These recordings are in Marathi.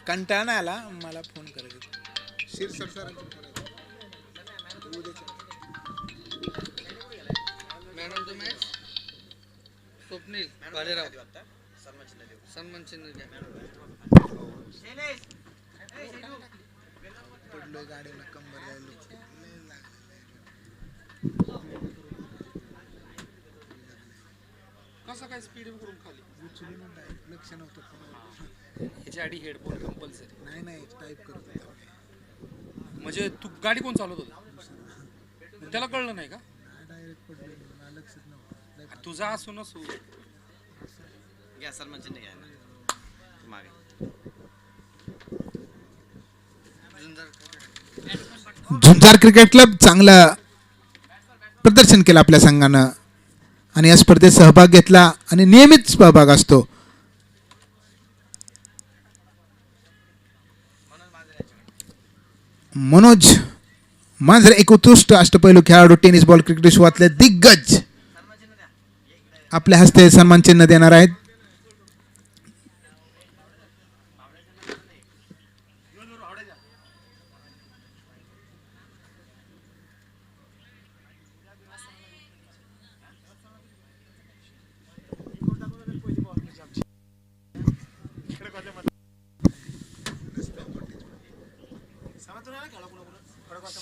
कंटाळा नाही आला मला फोन करायचा शिरसर सरांची man of the match Swapnil Bhalerao सन्मान चिन्ह द्या. पडलोय गाडीला कंबर जायला कसं काय स्पीड करून खाली उचलून लक्ष नव्हतं ह्याच्या आधी हेडफोन कंपल्सरी नाही नाही टाईप करत होता म्हणजे तू गाडी कोण चालवत होता त्याला कळलं नाही का डायरेक्ट पडलो मला लक्षच नव्हतं तुझा असू नसू घ्या सलमान चिन्ह घ्या ना मागे झुंजार क्रिकेट क्लब चांगलं प्रदर्शन केलं आपल्या संघानं आणि या स्पर्धेत सहभाग घेतला आणि नियमित सहभाग असतो. मनोज मांजरे एक उत्कृष्ट अष्टपैलू खेळाडू टेनिस बॉल क्रिकेट विश्वातले दिग्गज आपल्या हस्ते सन्मान चिन्ह देणार आहेत.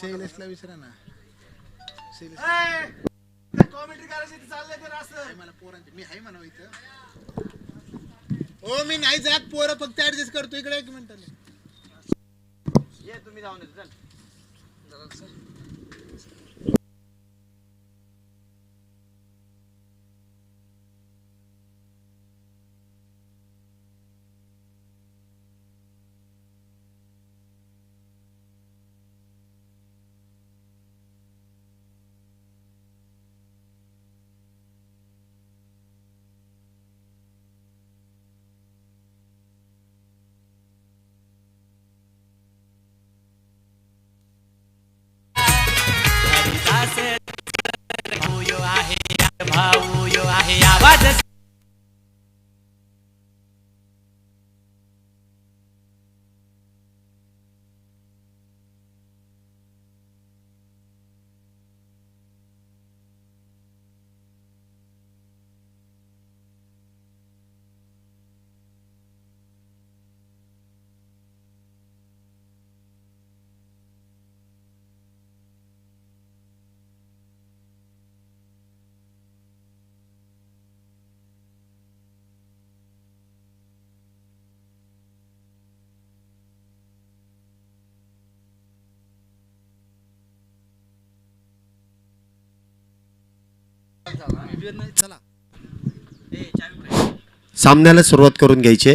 शैलेशला विसरा ना कॉमेंट्री करायची चाललंय तर असं मला पोरांची मी आहे म्हणा इथं हो मी नाही जात पोरं फक्त ऍडजस्ट करतो इकडे 1 मिनिट ये तुम्ही जाऊन येतो चल चला सामन्याला सुरुवात करून घ्यायची.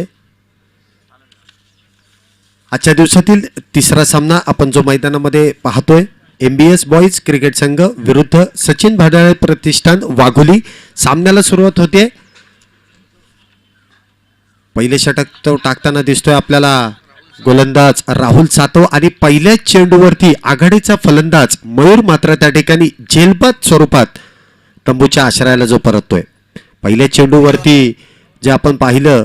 आजच्या दिवसातील तिसरा सामना आपण जो मैदानामध्ये पाहतोय MBS बॉईज क्रिकेट संघ विरुद्ध सचिन भाडाळे प्रतिष्ठान वाघोली. सामन्याला सुरुवात होते. पहिले षटक तो टाकताना दिसतोय आपल्याला गोलंदाज राहुल सातव आणि पहिल्या चेंडूवरती आघाडीचा फलंदाज मयूर मात्र त्या ठिकाणी झेलबाद स्वरूपात तंबूच्या आश्रयाला जो परततोय. पहिल्या चेंडूवरती जे आपण पाहिलं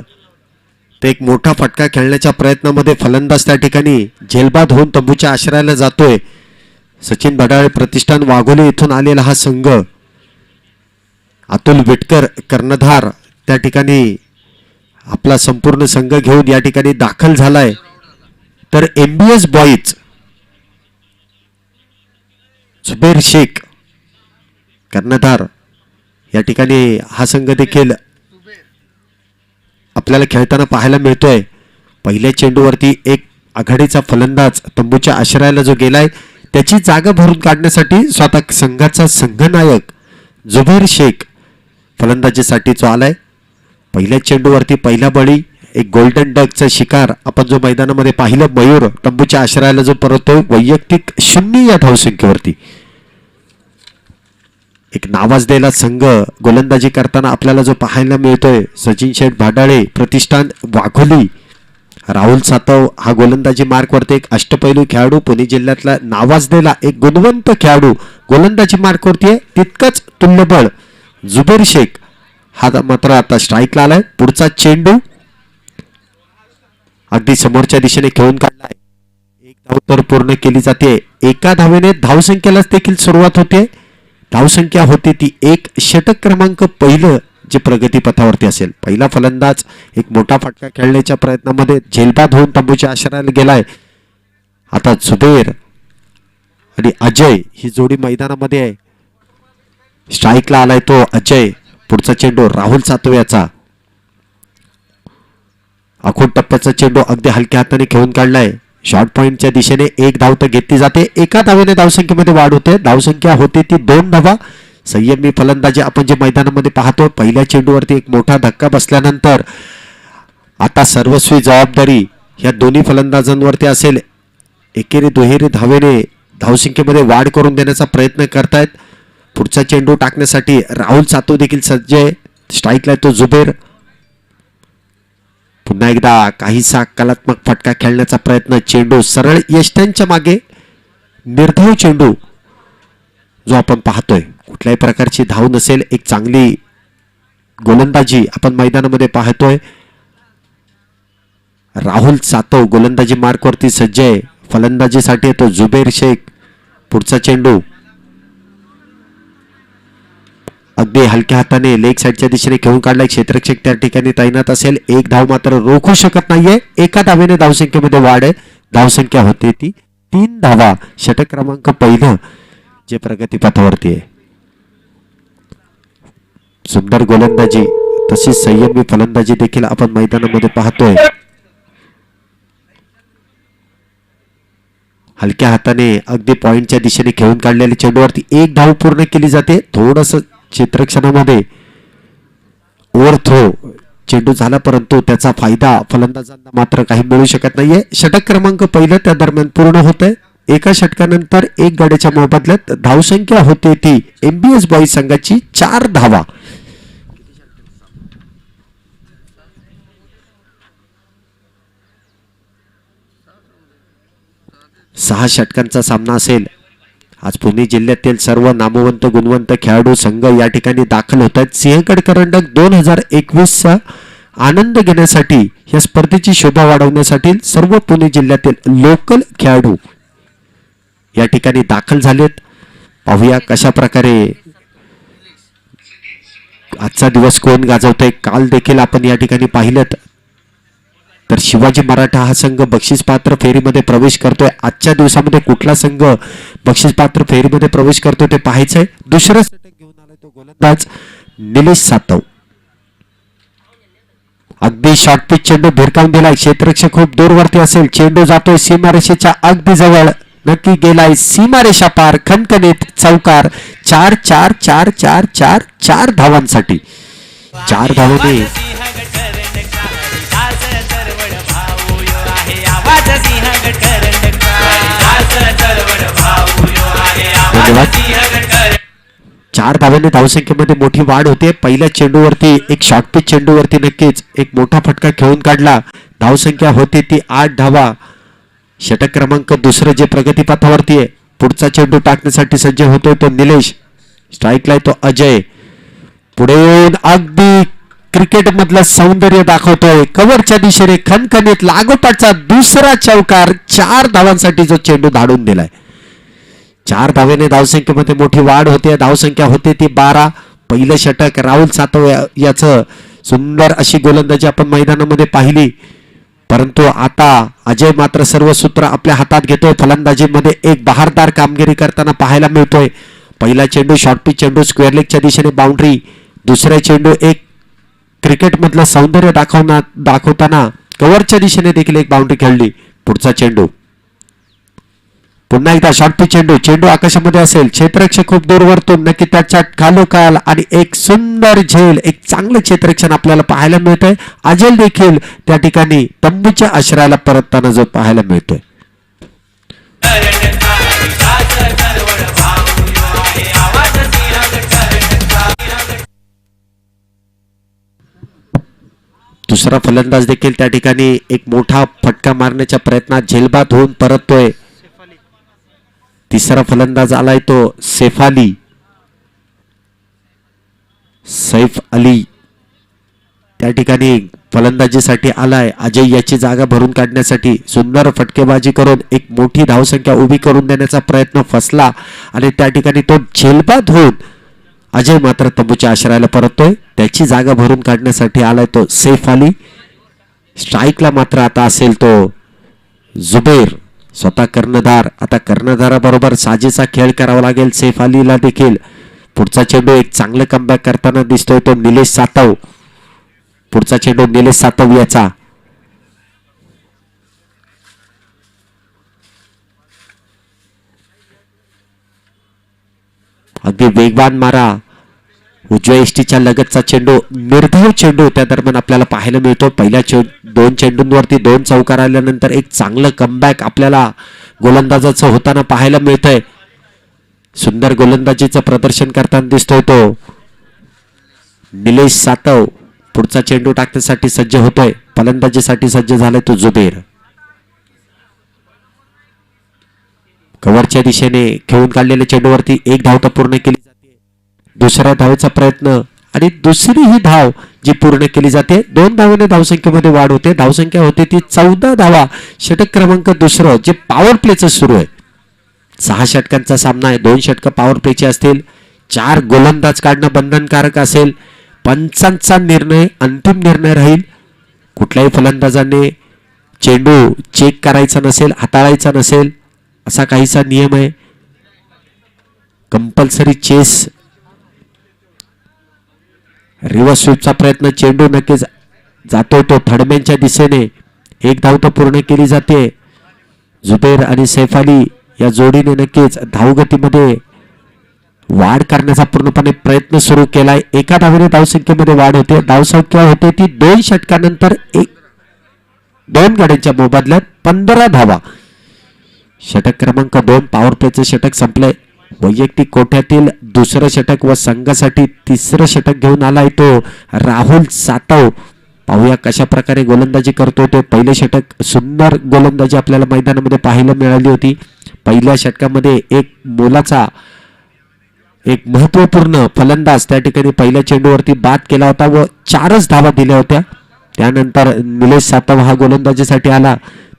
ते एक मोठा फटका खेळण्याच्या प्रयत्नामध्ये फलंदाज त्या ठिकाणी झेलबाद होऊन तंबूच्या आश्रयाला जातोय. सचिन भडाळे प्रतिष्ठान वाघोली इथून आलेला हा संघ अतुल विटकर कर्णधार त्या ठिकाणी आपला संपूर्ण संघ घेऊन या ठिकाणी दाखल झालाय. तर MBS बॉईज जुबेर शेख कर्णधार या ठिकाणी हा संघ देखील आपल्याला खेळताना पाहायला मिळतोय. पहिल्या चेंडूवरती एक आघाडीचा फलंदाज तंबूच्या आश्रयाला जो गेलाय त्याची जागा भरून काढण्यासाठी स्वतः संघाचा संघनायक जुबेर शेख फलंदाजीसाठी जो आलाय. पहिल्या चेंडूवरती पहिला बळी एक गोल्डन डकचा शिकार आपण जो मैदानामध्ये पाहिलं. मयूर तंबूच्या आश्रयाला जो परततोय वैयक्तिक 0 या धावसंख्येवरती. एक नावाजलेला संघ गोलंदाजी करताना आपल्याला जो पाहायला मिळतोय सचिन शेठ भाडाळे प्रतिष्ठान वाघोली. राहुल सातव हा गोलंदाजी मार्कवरती एक अष्टपैलू खेळाडू पुणे जिल्ह्यातला नावाजलेला एक गुणवंत खेळाडू गोलंदाजी मार्कवरती आहे. तितकंच तुल्यबळ जुबेर शेख हा मात्र आता स्ट्राईकला आलाय. पुढचा चेंडू अगदी समोरच्या दिशेने खेळून काढलाय. एक धाव तर पूर्ण केली जाते. एका धावेने धावसंख्येलाच देखील सुरुवात होते. धावसंख्या होती ती एक. षटक क्रमांक पहिलं जे प्रगतीपथावरती असेल. पहिला फलंदाज एक मोठा फटका खेळण्याच्या प्रयत्नामध्ये झेलबाद होऊन तंबूच्या आश्रयाला गेलाय. आता जुबेर आणि अजय ही जोडी मैदानामध्ये आहे. स्ट्राईकला आलाय तो अजय. पुढचा चेंडू राहुल सातव्याचा. आखूड टप्प्याचा चेंडू अगदी हलक्या हाताने खेळून काढलाय. शॉर्ट पॉइंटच्या दिशेने एक धाव तर घेतली जाते. एका धावेने धावसंख्येमध्ये वाढ होते. धावसंख्या होते ती 2 धावा. संयमी फलंदाजी आपण जे मैदानामध्ये पाहतो. पहिल्या चेंडूवरती एक मोठा धक्का बसल्यानंतर आता सर्वस्वी जबाबदारी ह्या दोन्ही फलंदाजांवरती असेल. एकेरी दुहेरी धावेने धावसंख्येमध्ये वाढ करून देण्याचा प्रयत्न करतायत. पुढचा चेंडू टाकण्यासाठी राहुल सातव देखील सज्ज आहे. स्ट्राईकला तो जुबेर. पुन्हा एकदा काहीसा कलात्मक फटका खेळण्याचा प्रयत्न. चेंडू सरळ यष्ट्यांच्या मागे. निर्धाव चेंडू जो आपण पाहतोय. कुठल्याही प्रकारची धाव नसेल. एक चांगली गोलंदाजी आपण मैदानामध्ये पाहतोय. राहुल सातव गोलंदाजी मार्कवरती सज्ज आहे. फलंदाजीसाठी तो जुबेर शेख. पुढचा चेंडू अगदी हलक्या हाताने लेग साईडच्या दिशेने खेळून काढलाय. क्षेत्ररक्षक त्या ठिकाणी तैनात असेल. एक धाव मात्र रोखू शकत नाहीये. एका धावेने धावसंख्येमध्ये वाढ आहे. धावसंख्या होते ती 3 धावा. षटक क्रमांक पहिलं जे प्रगतीपथावरती आहे. सुंदर गोलंदाजी तशीच संयमी फलंदाजी देखील आपण मैदानामध्ये पाहतोय. हलक्या हाताने अगदी पॉइंटच्या दिशेने खेळून काढलेल्या चेंडूवरती एक धाव पूर्ण केली जाते. थोडस क्षेत्रक्षणामध्ये ओव्हर थ्रो चेंडू झाला परंतु त्याचा फायदा फलंदाजांना मात्र काही मिळू शकत नाहीये. षटक क्रमांक पहिलं त्या दरम्यान पूर्ण होत आहे. एका षटकानंतर एक गड्याच्या मोबदल्यात धावसंख्या होते ती MBS बॉईज संघाची 4 धावा. सहा षटकांचा सामना असेल. आज पुणे जिल्ह्यातील सर्व नामवंत गुणवंत खेळाडू संघ या ठिकाणी दाखल होत आहेत. सिंहगड करंडक 2021चा आनंद घेण्यासाठी या स्पर्धेची शोभा वाढवण्यासाठी सर्व पुणे जिल्ह्यातील लोकल खेळाडू या ठिकाणी दाखल झालेत. पाहूया कशा प्रकारे आजचा दिवस कोण गाजवतोय. काल देखील आपण या ठिकाणी पाहिलं तर शिवाजी मराठा हा संघ बक्षीस पात्र फेरीमध्ये प्रवेश करतोय. आजच्या दिवसामध्ये कुठला संघ बक्षीस पात्र फेरीमध्ये प्रवेश करतोय ते पाहायचंय. दुसरं षटक घेऊन आलाय तो गोलंदाज निलेश सातव. अगदी शॉर्ट पिच चेंडू भिरकावून दिलाय. क्षेत्ररक्षक खूप दूरवरती असेल. चेंडू जातोय सीमारेषेच्या अगदी जवळ. नक्की गेलाय सीमारेषा पार. खणखणीत चौकार. 4 धावांसाठी. 4 धावांनी चार धावांनी धावसंख्येमध्ये मोठी वाढ होते. पहिल्या चेंडूवरती एक शॉर्ट पिच चेंडूवरती नक्कीच एक मोठा फटका खेळून काढला. धावसंख्या होती ती 8 धावा. षटक क्रमांक दुसरं जे प्रगतीपथावरती आहे. पुढचा चेंडू टाकण्यासाठी सज्ज होतोय तो निलेश. स्ट्राईकला तो अजय. पुढे अगदी क्रिकेट मधलं सौंदर्य दाखवतोय. कव्हरच्या दिशेने खणखणीत लागोपाठचा दुसरा चौकार. 4 धावांसाठी जो चेंडू धाडून दिलाय. 4 धावेने धावसंख्येमध्ये मोठी वाढ होते. धावसंख्या होते ती 12. पहिलं षटक राहुल सातव याचं सुंदर अशी गोलंदाजी आपण मैदानामध्ये पाहिली. परंतु आता अजय मात्र सर्व सूत्र आपल्या हातात घेतोय. फलंदाजीमध्ये एक बहारदार कामगिरी करताना पाहायला मिळतोय. पहिला चेंडू शॉर्ट पिच चेंडू स्क्वेअर लेगच्या दिशेने बाउंड्री. दुसरा चेंडू एक क्रिकेट मधलं सौंदर्य दाखवताना कव्हरच्या दिशेने देखील एक बाउंड्री खेळली. पुढचा चेंडू पुन्हा एकदा शॉर्ट पिच चेंडू. चेंडू आकाशामध्ये असेल. क्षेत्ररक्षक खूप दूरवरतून नक्की त्याच्या खालोखाल आणि एक सुंदर झेल. एक चांगलं क्षेत्ररक्षण आपल्याला पाहायला मिळतंय. अजय देखील त्या ठिकाणी तंबूच्या आश्रयाला परतताना जो पाहायला मिळतोय. दुसरा फलंदाज देखील त्या ठिकाणी एक मोठा फटका मारण्याच्या प्रयत्नात झेलबाद होऊन परततोय. तिसरा फलंदाज आलाय तो सैफ अली. त्या ठिकाणी फलंदाजीसाठी आलाय अजय, याची जागा भरून काढण्यासाठी सुंदर फटकेबाजी करून एक मोठी धावसंख्या उभी करून देण्याचा प्रयत्न फसला आणि त्या ठिकाणी तो झेलबाद होऊन अजय मात्र तंबूच्या आश्रयाला परततोय. त्याची जागा भरून काढण्यासाठी आलाय तो सैफ अली. स्ट्राईकला मात्र आता असेल तो जुबेर, स्वतः कर्णधार. आता कर्णधाराबरोबर साजेसा खेळ करावा लागेल सैफ अलीला देखील. पुढचा चेंडू एक चांगलं कमबॅक करताना दिसतोय तो निलेश सातव. पुढचा चेंडू निलेश सातव याचा. अगदी वेगवान मारा, उजव्या इष्टीच्या लगतचा चेंडू, निर्धाव चेंडू त्या दरम्यान आपल्याला पाहायला मिळतो. पहिल्या दोन चेंडूंवरती 2 चौकार आल्यानंतर एक चांगलं कमबॅक आपल्याला गोलंदाजाचं होताना पाहायला मिळतंय. सुंदर गोलंदाजीचं प्रदर्शन करताना दिसतोय तो निलेश सातव. पुढचा चेंडू टाकण्यासाठी सज्ज होतोय, फलंदाजीसाठी सज्ज झालाय तो जुबेर. कव्हरच्या दिशेने खेळून काढलेल्या चेंडूवरती एक धाव तर पूर्ण केली जाते. दुसऱ्या धावेचा प्रयत्न आणि दुसरी ही धाव जी पूर्ण केली जाते. 2 धावाने धावसंख्येमध्ये वाढ होते. धावसंख्या होते ती 14 धावा. षटक क्रमांक दुसरं जे पॉवर प्लेचं सुरू आहे. 6 षटकांचा सामना आहे. 2 षटकं पॉवर प्लेचे असतील. 4 गोलंदाज काढणं बंधनकारक असेल. पंचांचा निर्णय अंतिम निर्णय राहील. कुठल्याही फलंदाजाने चेंडू चेक करायचा नसेल, हाताळायचा नसेल, असा काहीसा नियम आहे. Compulsory chess. रिव्हर्स स्वीपचा प्रयत्न, चेंडू नक्कीच जातोय तो थडब्यांच्या दिशेने. एक धाव तर पूर्ण केली जाते. जुबेर आणि सैफ अली या जोडीने नक्कीच धावगतीमध्ये वाढ करण्याचा पूर्णपणे प्रयत्न सुरू केलाय. एका धावेने धावसंख्येमध्ये वाढ होते. धावसंख्या होते ती 2 षटकानंतर 2 गड्यांच्या मोबदल्यात 15 धावा. षटक क्रमांक 2 पॉवर प्लेचं षटक संपलंय. वैयक्तिक कोट्यातील दुसरं षटक व संघासाठी 3रं षटक घेऊन आलाय तो राहुल सातव. पाहूया कशा प्रकारे गोलंदाजी करतो ते. पहिलं षटक सुंदर गोलंदाजी आपल्याला मैदानामध्ये पाहायला मिळाली होती. पहिल्या षटकामध्ये एक मोलाचा, एक महत्वपूर्ण फलंदाज त्या ठिकाणी पहिल्या चेंडूवरती बाद केला होता व 4च धावा दिल्या होत्या. त्यानंतर निलेश सातव हा गोलंदाजीसाठी आला.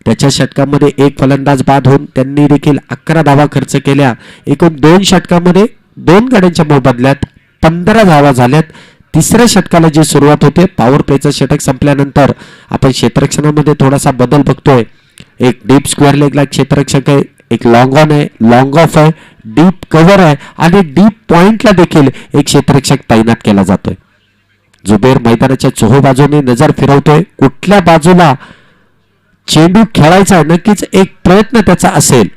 त्याच्या षटकामध्ये एक फलंदाज बाद होऊन त्यांनी देखील 11 धावा खर्च केल्या. एकूण 2 षटकामध्ये 2 गड्यांच्या मोबदल्यात 15 धावा झाल्यात. 3ऱ्या षटकाला जी सुरुवात होते, पॉवर प्लेचं षटक संपल्यानंतर आपण क्षेत्ररक्षणामध्ये थोडासा बदल बघतोय. एक डीप स्क्वेअर लेगला क्षेत्ररक्षक आहे, एक लॉंग ऑन आहे, लॉंग ऑफ आहे, डीप कव्हर आहे आणि डीप पॉइंटला देखील एक क्षेत्ररक्षक तैनात केला जातोय. जुबेर मैदानाच्या चोहो बाजूने नजर फिरवतोय. कुठल्या बाजूला चेंडू खेळायचा नक्कीच एक प्रयत्न त्याचा असेल.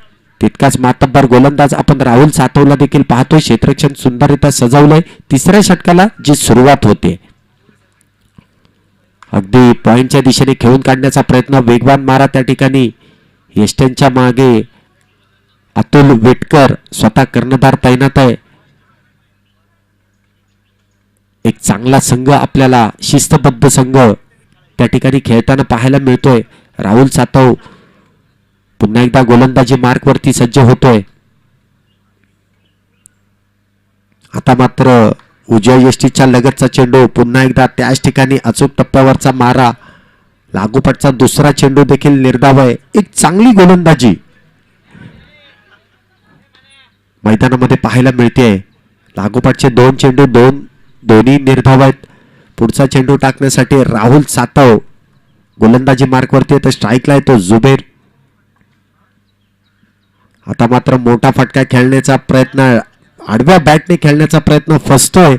तितकाच मातब्बर गोलंदाज आपण राहुल सातवला देखील पाहतोय. क्षेत्ररक्षण सुंदररित्या सजवलंय. 3ऱ्या षटकाला जी सुरुवात होते, अगदी पॉइंटच्या दिशेने खेळून काढण्याचा प्रयत्न. वेगवान मारा त्या ठिकाणी. येस्टनच्या मागे अतुल वेटकर स्वतः कर्णधार तैनात आहे. एक चांगला संघ आपल्याला, शिस्तबद्ध संघ त्या ठिकाणी खेळताना पाहायला मिळतोय. राहुल सातव पुन्हा एकदा गोलंदाजी मार्कवरती सज्ज होतोय. आता मात्र उजव्या यष्टीच्या लगतचा चेंडू, पुन्हा एकदा त्याच ठिकाणी अचूक टप्प्यावरचा मारा. लागोपाठचा दुसरा चेंडू देखील निर्धाव आहे. एक चांगली गोलंदाजी मैदानामध्ये पाहायला मिळते. लागोपाठचे 2 चेंडू दोन्ही निर्धाव आहेत. पुढचा चेंडू टाकण्यासाठी राहुल सातव गोलंदाजी मार्कवरती आहे. तर स्ट्राईकला आहे तो जुबेर. आता मात्र मोठा फटका खेळण्याचा प्रयत्न, आडव्या बॅटने खेळण्याचा प्रयत्न फसतोय.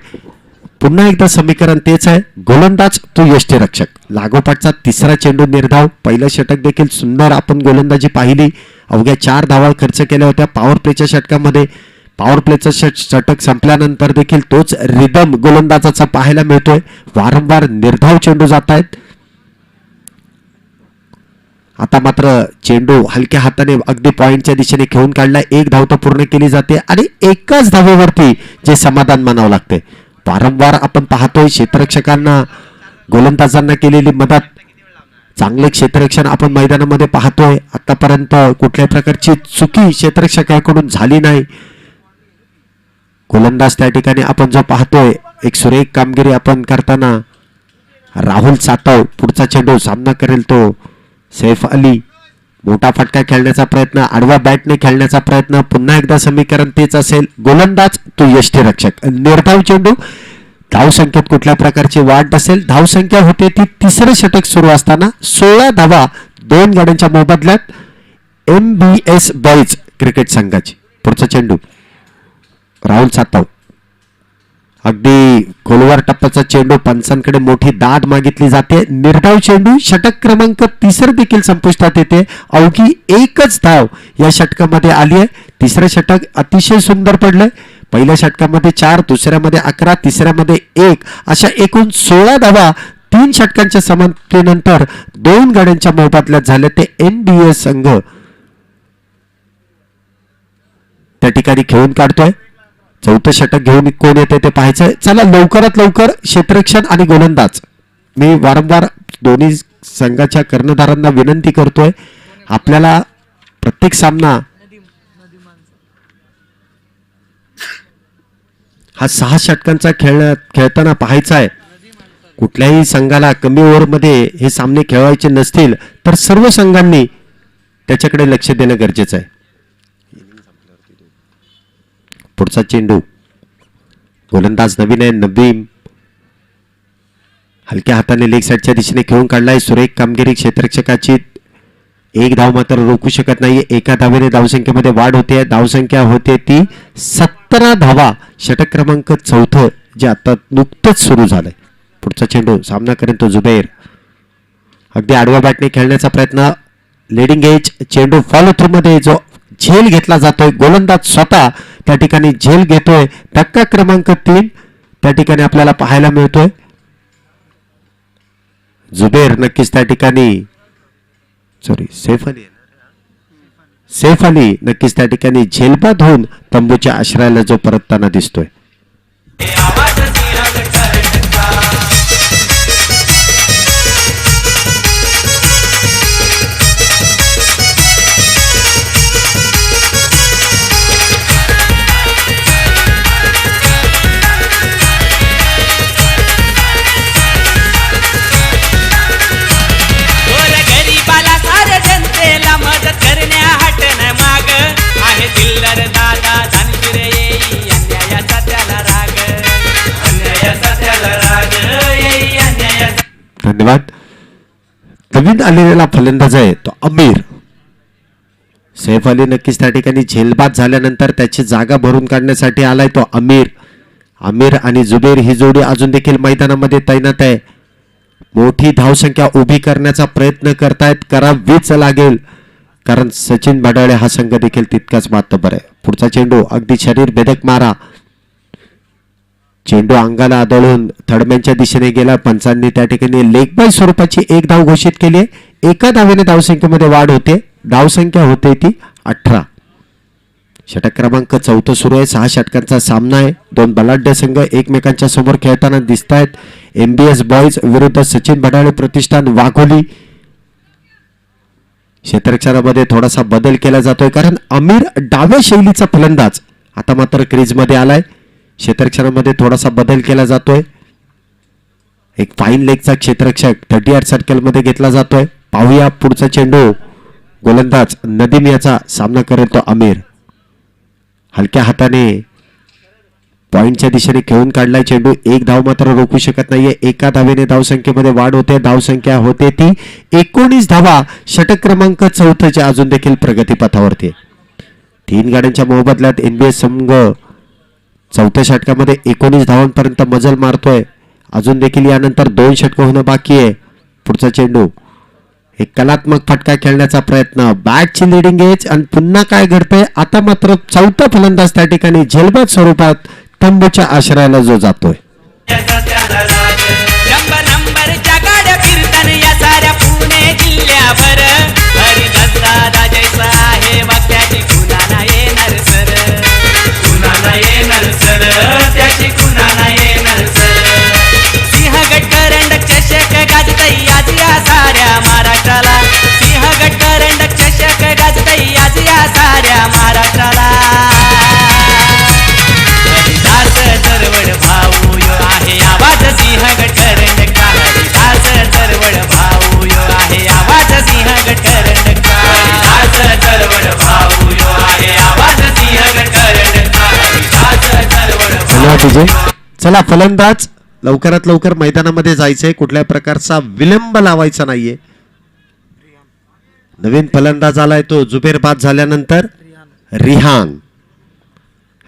पुन्हा एकदा समीकरण तेच आहे, गोलंदाज तो यष्टीरक्षक. लागोपाठचा 3रा चेंडू निर्धाव. पहिलं षटक देखील सुंदर आपण गोलंदाजी पाहिली. अवघ्या 4 धावा खर्च केल्या होत्या पॉवर प्लेच्या षटकामध्ये. पॉवर प्लेचं षटक संपल्यानंतर देखील तोच रिदम गोलंदाजाचा पाहायला मिळतोय. वारंवार निर्धाव चेंडू जात आहेत. आता मात्र चेंडू हलक्या हाताने अगदी पॉइंटच्या दिशेने खेळून काढला. 1 धाव तर पूर्ण केली जाते आणि एकाच धावेवरती जे समाधान मानावं लागते. वारंवार आपण पाहतोय क्षेत्ररक्षकांना, गोलंदाजांना केलेली मदत. चांगले क्षेत्ररक्षण आपण मैदानामध्ये पाहतोय. आतापर्यंत कुठल्याही प्रकारची चुकी क्षेत्ररक्षकाकडून झाली नाही. गोलंदाज त्या ठिकाणी आपण जो पाहतोय, एक सुरेख कामगिरी आपण करताना राहुल सातव पुढचा चेंडू सामना करेल तो सैफ अली. मोठा फटका खेळण्याचा प्रयत्न, आडवा बॅटने खेळण्याचा प्रयत्न, पुन्हा एकदा समीकरण तेच असेल. गोलंदाज तो यष्टीरक्षक. निर्धाव चेंडू. धावसंख्येत कुठल्या प्रकारची वाढ नसेल. धावसंख्या होते ती तिसरं षटक सुरू असताना 16 धावा 2 गाड्यांच्या मोबदल्यात MBS बॉईज क्रिकेट संघाची. पुढचा चेंडू राहुल सातव. अगदी खोलवर टप्प्याचा चेंडू, पंचांकडे मोठी दाद मागितली जाते. निर्धाव चेंडू. षटक क्रमांक 3 देखील संपुष्टात येते. अवघी एकच धाव या षटकामध्ये आली आहे. तिसरं षटक अतिशय सुंदर पडलंय. पहिल्या षटकामध्ये 4, दुसऱ्यामध्ये 11, तिसऱ्यामध्ये 1 अशा एकूण 16 धावा 3 षटकांच्या समाप्तीनंतर 2 गाड्यांच्या मोबदल्यात झाले. ते NBS संघ त्या ठिकाणी खेळून काढतोय. चौथं षटक घेऊन कोण येते ते पाहायचंय. चला लवकरात लवकर क्षेत्ररक्षण आणि गोलंदाज. मी वारंवार दोन्ही संघाच्या कर्णधारांना विनंती करतोय, आपल्याला प्रत्येक सामना हा 6 षटकांचा खेळताना पाहायचा आहे. कुठल्याही संघाला कमी ओव्हरमध्ये हे सामने खेळवायचे नसतील तर सर्व संघांनी त्याच्याकडे लक्ष देणं गरजेचं आहे. पुढचा चेंडू. गोलंदाज नवीन आहे. नवीन हलक्या हाताने लेग साईडच्या दिशेने खेळून काढलाय. सुरेख कामगिरी क्षेत्ररक्षकाची. 1 धाव मात्र रोखू शकत नाहीये. एका धावेने धावसंख्येमध्ये वाढ होते. धावसंख्या होते ती 17 धावा. षटक क्रमांक 4 जे आता नुकतंच सुरू झालंय. पुढचा चेंडू सामना करेल तो जुबैर. अगदी आडव्या बॅटने खेळण्याचा प्रयत्न. लेडिंग एज चेंडू फॉलो थ्रू मध्ये जो झेल घेतला जातोय. गोलंदाज स्वतः त्या ठिकाणी झेल घेतोय. धक्का क्रमांक 3 त्या ठिकाणी आपल्याला पाहायला मिळतोय. जुबैर नक्कीच त्या ठिकाणी सैफ अली नक्कीच त्या ठिकाणी झेलबाद होऊन तंबूच्या आश्रयाला जो परतताना दिसतोय. धन्यवाद. नवीन आलेला फलंदाज आहे तो अमीर. सैफ अली नक्कीच त्या ठिकाणी झेलबाद झाल्यानंतर त्याची जागा भरून काढण्यासाठी आलाय तो अमीर. आमिर आणि जुबेर ही जोडी अजून देखील मैदानामध्ये तैनात आहे. मोठी धावसंख्या उभी करण्याचा प्रयत्न करतायत. करावीच लागेल कारण सचिन भडाळे हा संघ देखील तितकाच मातबर आहे. पुढचा चेंडू अगदी शरीर भेदक मारा. चेंडू अंगाला आदळून थर्डमॅनच्या दिशेने गेला. पंचांनी त्या ठिकाणी लेग बाय स्वरूपाची 1 धाव घोषित केली. एका धावेने धावसंख्येमध्ये वाढ होते. धावसंख्या होते ती 18. षटक क्रमांक 4 सुरू आहे. 6 षटकांचा सामना आहे. 2 बलाढ्य संघ एकमेकांच्या समोर खेळताना दिसत आहेत. MBS बॉईज विरुद्ध सचिन भडाळे प्रतिष्ठान वाघोली. क्षेत्ररक्षणामध्ये थोडासा बदल केला जातोय कारण अमीर डाव्या शैलीचा फलंदाज आता मात्र क्रीजमध्ये आलाय. क्षेत्ररक्षणामध्ये थोडासा बदल केला जातोय. एक फाईन लेगचा क्षेत्ररक्षक 30 सर्कल मध्ये घेतला जातोय. पाहूया पुढचा चेंडू. गोलंदाज नदीम याचा सामना करेल तो अमीर. हलक्या हाताने पॉइंटच्या दिशेने खेळून काढलाय चेंडू. 1 धाव मात्र रोखू शकत नाहीये. एका धावेने धावसंख्येमध्ये वाढ होते. धावसंख्या होते ती 19 धावा. षटक क्रमांक 4 अजून देखील प्रगतीपथावरती. 3 गाड्यांच्या मोबदल्यात NBS संघ 4थ्या षटकामध्ये 19 धावांपर्यंत मजल मारतोय. अजून देखील यानंतर 2 षटक होणं बाकी आहे. पुढचा चेंडू. एक कलात्मक फटका खेळण्याचा प्रयत्न. बॅटची लिडिंग एज आणि पुन्हा काय घडतंय. आता मात्र 4था फलंदाज त्या ठिकाणी झेलबाद स्वरूपात तंबूच्या आश्रयाला जो जातोय. महाराष्ट्राला नतीजे. चला फलंदाज लवकरात लवकर मैदानामध्ये जायचंय, कुठल्याही प्रकारचा विलंब लावायचा नाहीये. नवीन फलंदाज आलाय तो जुबेर बाद झाल्यानंतर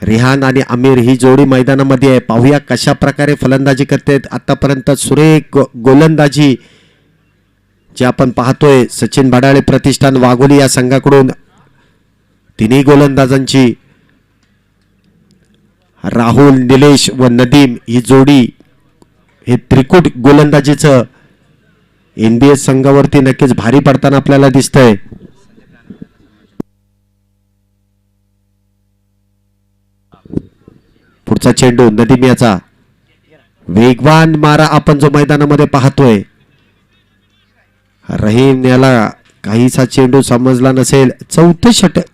रिहान आणि आमिर ही जोडी मैदानामध्ये आहे. पाहूया कशा प्रकारे फलंदाजी करते. आतापर्यंत सुरेख गोलंदाजी जे आपण पाहतोय सचिन भडाळे प्रतिष्ठान वाघोली या संघाकडून तिन्ही गोलंदाजांची राहुल, निलेश व नदीम ही जोडी हे त्रिकूट गोलंदाजीचं NBA संघावरती नक्कीच भारी पडताना आपल्याला दिसतंय. पुढचा चेंडू नदीम याचा वेगवान मारा आपण जो मैदानामध्ये पाहतोय. रहीम याला काहीसा चेंडू समजला नसेल. चौथं षटक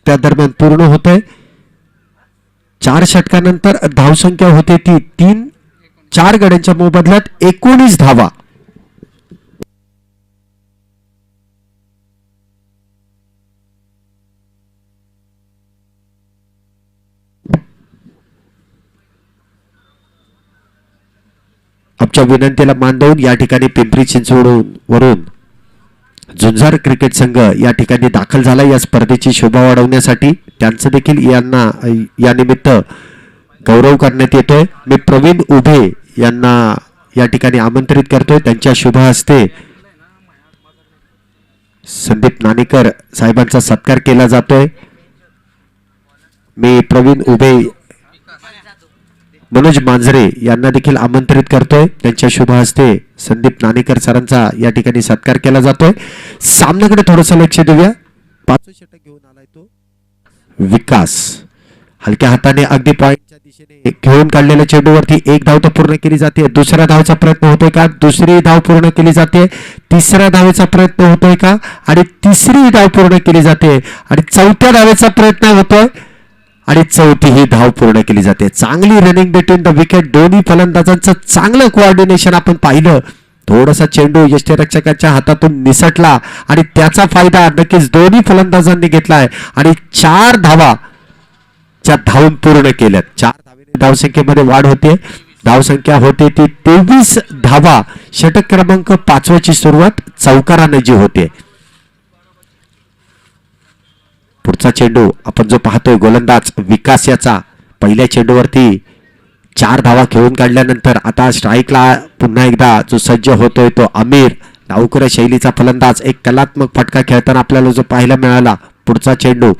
त्या दरम्यान पूर्ण होत आहे. 4 षटकानंतर धावसंख्या होते ती 4 गड्यांच्या मोबदल्यात 19 धावा. आमच्या विनंतीला मान देऊन या ठिकाणी पिंपरी चिंचवड वरून झुंजार क्रिकेट संघ या ठिकाणी दाखल झाला या स्पर्धेची शोभा वाढवण्यासाठी. त्यांचं देखील यांना या निमित्त गौरव करण्यात येतोय. मी प्रवीण उभे यांना या ठिकाणी आमंत्रित करतोय. त्यांच्या शुभ हस्ते संदीप नाणेकर साहेबांचा सत्कार केला जातोय. मी प्रवीण उभे, मनोज मांजरे यांना देखील आमंत्रित करतोय. त्यांच्या शुभ हस्ते संदीप नाणेकर सरांचा या ठिकाणी सत्कार केला जातोय. सामन्याकडे थोडंसं लक्ष देऊया. 5 षटक घेऊन आलाय तो विकास. हलक्या हाताने अगदी पॉइंटच्या दिशेने घेऊन काढलेल्या चेंडूवरती 1 धाव तर पूर्ण केली जाते. दुसऱ्या धावचा प्रयत्न होतोय का? दुसरी धाव पूर्ण केली जाते. तिसऱ्या धावेचा प्रयत्न होतोय का? आणि तिसरी धाव पूर्ण केली जाते. आणि चौथ्या धावेचा प्रयत्न होतोय आणि चौथी ही धाव पूर्ण केली जाते. चांगली रनिंग बिटवीन द विकेट. दोन्ही फलंदाजांचं चांगलं कोऑर्डिनेशन आपण पाहिलं. थोडासा चेंडू यष्टीरक्षकाच्या हातातून निसटला आणि त्याचा फायदा नक्कीच दोन्ही फलंदाजांनी घेतलाय आणि 4 धावा धावून पूर्ण केल्यात. 4 धावेने धावसंख्येमध्ये वाढ होते. धावसंख्या होते ती 23 धावा. षटक क्रमांक 5ची सुरुवात चौकाराने जी होते. पुढचा चेंडू आपण जो पाहतोय गोलंदाज विकास याचा पहिल्या चेंडूवरती 4 धावा खेळून काढल्यानंतर आता स्ट्राईकला पुन्हा एकदा जो सज्ज होतोय तो आमिर. डावखुऱ्या शैलीचा फलंदाज. एक कलात्मक फटका खेळताना आपल्याला जो पाहायला मिळाला. पुढचा चेंडू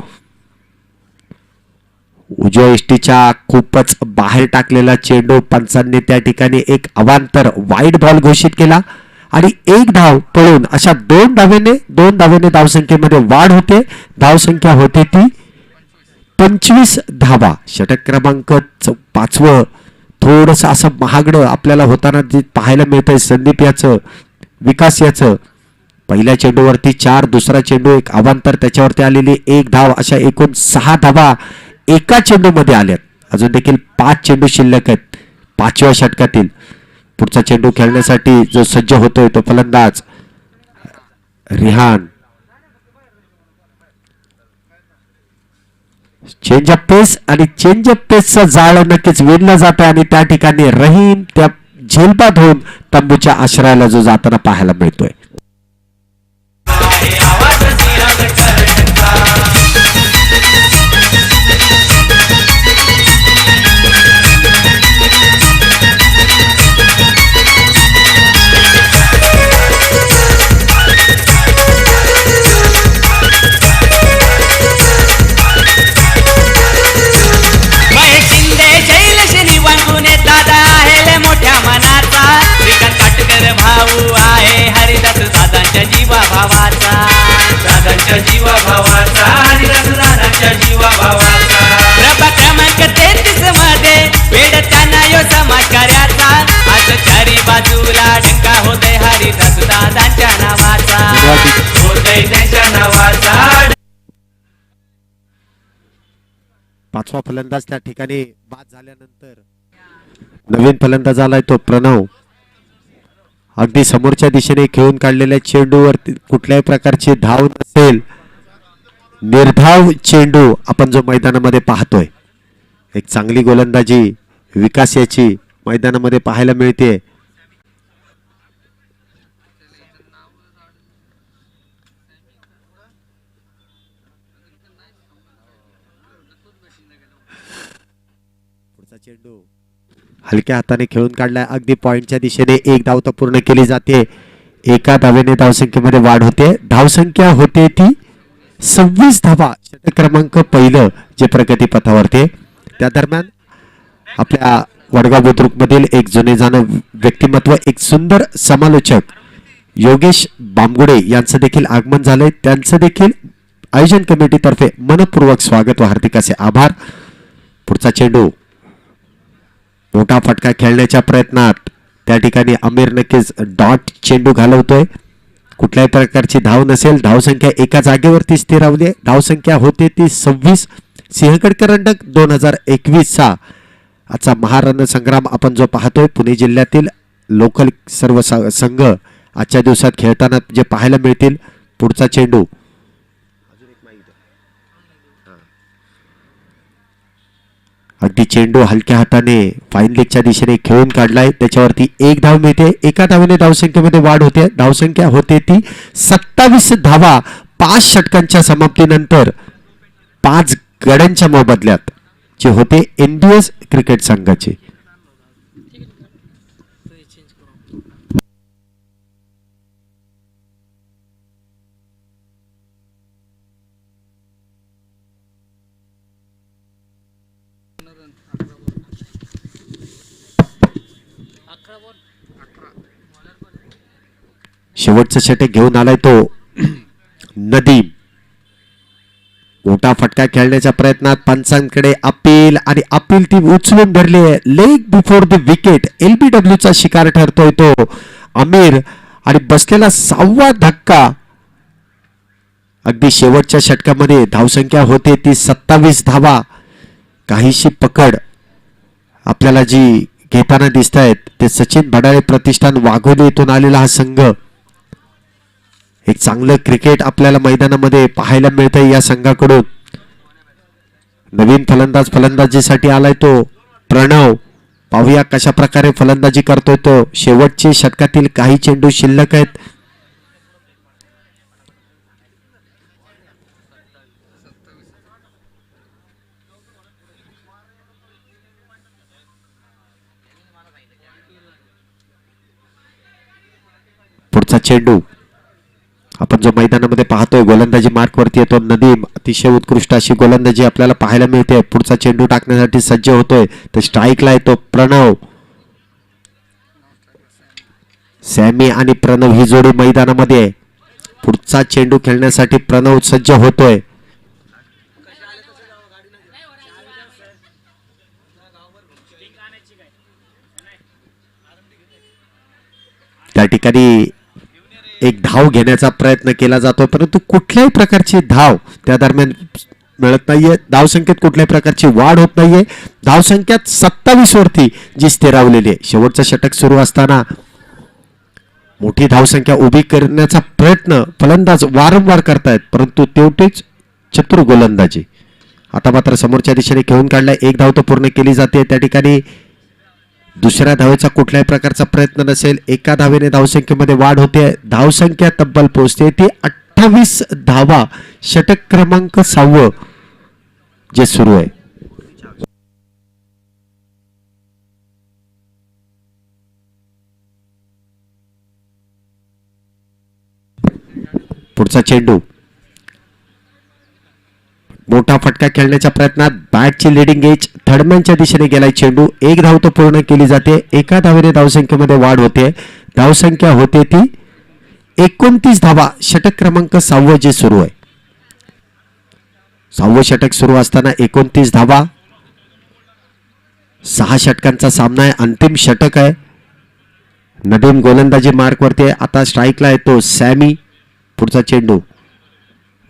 उजव्या यष्टीच्या खूपच बाहेर टाकलेला चेंडू. पंचांनी त्या ठिकाणी एक अवांतर वाईड बॉल घोषित केला आणि 1 धाव पळून अशा 2 धावेने धावसंख्येमध्ये वाढ होते. धावसंख्या होते ती 25 धावा. षटक क्रमांक 5 थोडस असं महागडं आपल्याला होताना पाहायला मिळतंय. संदीप याचं, विकास याचं. पहिल्या चेंडूवरती 4, दुसरा चेंडू एक अवांतर, त्याच्यावरती आलेली 1 धाव. अशा एकूण 6 धावा एका चेंडूमध्ये आल्यात. अजून देखील 5 चेंडू शिल्लक आहेत 5व्या षटकातील. पुढचा चेंडू खेळण्यासाठी जो सज्ज होतोय तो फलंदाज रिहान. चेंज ऑफ पेस आणि चेंज ऑफ पेसचं जाळ नक्कीच विणलं जातं आणि त्या ठिकाणी रहीम त्या झेलबाद होऊन तंबूच्या आश्रयाला जो जाताना पाहायला मिळतोय. भाऊ आहे हरिदास दादांच्या जीवा भावाचा. दादांच्या जीवा भावाचा. हरिदास दादांच्या जीवा भावाचा. प्रभा क्रमांक 33 मध्ये वेडताना यो समाजकार्याचा. आज चारी बाजूला डंका होतय हरिदास दादांच्या नावाचा. होतय त्यांच्या नावाचा. 5वा फलंदाज त्या ठिकाणी बाद झाल्यानंतर नवीन फलंदाज आलाय तो प्रणव. अगदी समोरच्या दिशेने खेळून काढलेल्या चेंडूवरती कुठल्याही प्रकारची धाव नसेल. निर्धाव चेंडू आपण जो मैदानामध्ये पाहतोय. एक चांगली गोलंदाजी विकास याची मैदानामध्ये पाहायला मिळते. पुढचा चेंडू हलक्या हाताने खेळून काढलाय. अगदी पॉइंटच्या दिशेने एक धाव तर पूर्ण केली जाते. एका धावेने धावसंख्येमध्ये वाढ होते. धावसंख्या होते ती 26 धावा. षटक क्रमांक पहिलं जे प्रगती पथावरती. त्या दरम्यान आपल्या वडगाव बुद्रुक मधील एक जुने जाणं व्यक्तिमत्व, एक सुंदर समालोचक योगेश बामगुडे यांचं देखील आगमन झालंय. त्यांचं देखील आयोजन कमिटीतर्फे मनपूर्वक स्वागत व हार्दिक असे आभार. पुढचा चेंडू मोठा फटका खेळण्याच्या प्रयत्नात त्या ठिकाणी आमिर नक्कीच डॉट चेंडू घालवतोय. कुठल्याही प्रकारची धाव नसेल. धावसंख्या एका जागेवरती स्थिरावली. धावसंख्या होते ती 26. सिंहगड करंडक 2021चा आजचा महारण संग्राम आपण जो पाहतोय, पुणे जिल्ह्यातील लोकल सर्व संघ आजच्या दिवसात खेळताना जे पाहायला मिळतील. पुढचा चेंडू अगदी चेंडू हलक्या हाताने फाईन लेगच्या दिशेने खेळून काढलाय. त्याच्यावरती एक धाव मिळते. एका धावेने धावसंख्येमध्ये वाढ होते. धावसंख्या होते ती 27 धावा. 5 षटकांच्या समाप्तीनंतर 5 गड्यांच्या मोबदल्यात जे होते NBS क्रिकेट संघाचे. शेवटचं षटक घेऊन आलाय तो नदीम. मोठा फटका खेळण्याच्या प्रयत्नात पंचांकडे अपील आणि अपील ती उचलून धरली. Leg before the wicket. LBW चा शिकार ठरतोय तो आमिर आणि बसलेला 6वा धक्का. अगदी शेवटच्या षटकामध्ये धावसंख्या होते ती 27 धावा. काहीशी पकड आपल्याला जी घेताना दिसत आहेत ते सचिन भडाळे प्रतिष्ठान वाघोली इथून आलेला हा संघ. एक चांगलं क्रिकेट आपल्याला मैदानामध्ये पाहायला मिळतंय या संघाकडून. नवीन फलंदाजीसाठी आलाय तो प्रणव. पाहूया कशा प्रकारे फलंदाजी करतोय तो. शेवटचे षटकातील काही चेंडू शिल्लक आहेत. पुढचा चेंडू आपण जो मैदानामध्ये पाहतोय गोलंदाजी मार्क वरती येतो नदीम. अतिशय उत्कृष्ट अशी गोलंदाजी आपल्याला पाहायला मिळते. पुढचा चेंडू टाकण्यासाठी सज्ज होतोय तर स्ट्राईकला येतो प्रणव. सॅमी आणि प्रणव ही जोडी मैदानामध्ये. पुढचा चेंडू खेळण्यासाठी प्रणव सज्ज होतोय. त्या ठिकाणी एक धाव घेण्याचा प्रयत्न केला जातो परंतु कुठल्याही प्रकारची धाव त्या दरम्यान मिळत नाहीये. धावसंख्येत कुठल्याही प्रकारची वाढ होत नाहीये. धावसंख्यात 27 वरती जी स्थिरावलेली आहे. शेवटचं षटक सुरू असताना मोठी धावसंख्या उभी करण्याचा प्रयत्न फलंदाज वारंवार करतायत परंतु तेवढीच चतुर गोलंदाजी. आता मात्र समोरच्या दिशेने खेळून काढलाय. एक धाव तो पूर्ण केली जाते. त्या ठिकाणी दुसऱ्या धावेचा कुठल्याही प्रकारचा प्रयत्न नसेल. एका धावेने धावसंख्येमध्ये वाढ होते. धावसंख्या तब्बल पोहोचते ती 28 धावा. षटक क्रमांक 6 जे सुरू आहे. पुढचा चेंडू मोठा फटका खेळण्याच्या प्रयत्नात बॅटची लीडिंग एज थर्डमॅनच्या दिशेने गेलाय चेंडू. एक धाव तो पूर्ण केली जाते. एका धावेने धावसंख्येमध्ये वाढ होते. धावसंख्या होते ती 29 धावा. षटक क्रमांक 6 जे सुरू आहे. 6वं षटक सुरू असताना 29 धावा. 6 षटकांचा सामना आहे. अंतिम षटक आहे. नदीम गोलंदाजी मार्क वरती. आता स्ट्राईकला येतो सॅमी. पुढचा चेंडू